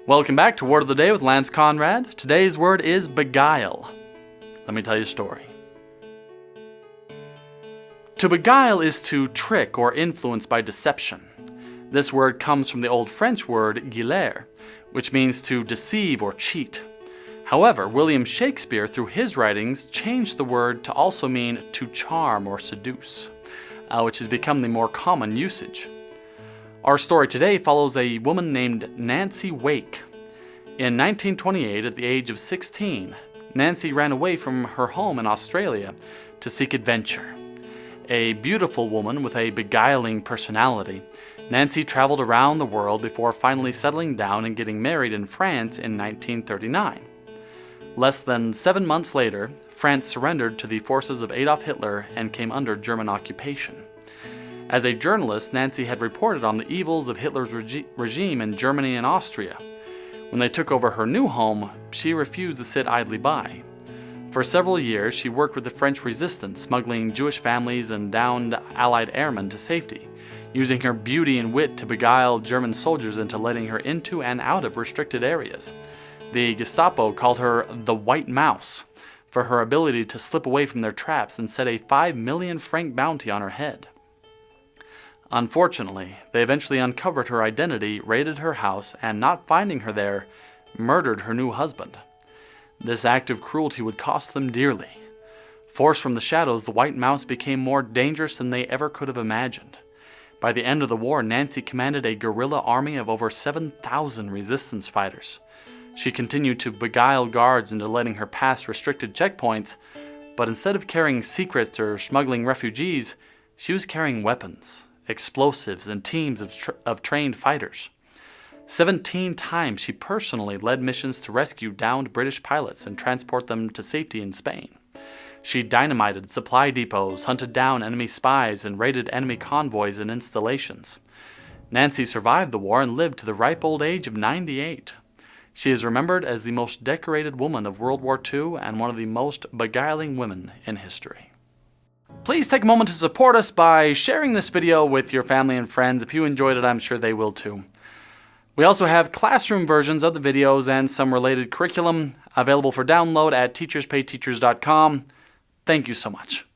Welcome back to Word of the Day with Lance Conrad. Today's word is beguile. Let me tell you a story. To beguile is to trick or influence by deception. This word comes from the old French word guiler, which means to deceive or cheat. However, William Shakespeare, through his writings, changed the word to also mean to charm or seduce, which has become the more common usage. Our story today follows a woman named Nancy Wake. In 1928, at the age of 16, Nancy ran away from her home in Australia to seek adventure. A beautiful woman with a beguiling personality, Nancy traveled around the world before finally settling down and getting married in France in 1939. Less than 7 months later, France surrendered to the forces of Adolf Hitler and came under German occupation. As a journalist, Nancy had reported on the evils of Hitler's regime in Germany and Austria. When they took over her new home, she refused to sit idly by. For several years, she worked with the French resistance, smuggling Jewish families and downed Allied airmen to safety, using her beauty and wit to beguile German soldiers into letting her into and out of restricted areas. The Gestapo called her the White Mouse for her ability to slip away from their traps and set a 5 million franc bounty on her head. Unfortunately, they eventually uncovered her identity, raided her house, and not finding her there, murdered her new husband. This act of cruelty would cost them dearly. Forced from the shadows, the White Mouse became more dangerous than they ever could have imagined. By the end of the war, Nancy commanded a guerrilla army of over 7,000 resistance fighters. She continued to beguile guards into letting her pass restricted checkpoints, but instead of carrying secrets or smuggling refugees, she was carrying weapons, explosives, and teams of trained fighters. 17 times she personally led missions to rescue downed British pilots and transport them to safety in Spain. She dynamited supply depots, hunted down enemy spies, and raided enemy convoys and installations. Nancy survived the war and lived to the ripe old age of 98. She is remembered as the most decorated woman of World War II and one of the most beguiling women in history. Please take a moment to support us by sharing this video with your family and friends. If you enjoyed it, I'm sure they will too. We also have classroom versions of the videos and some related curriculum available for download at teacherspayteachers.com. Thank you so much.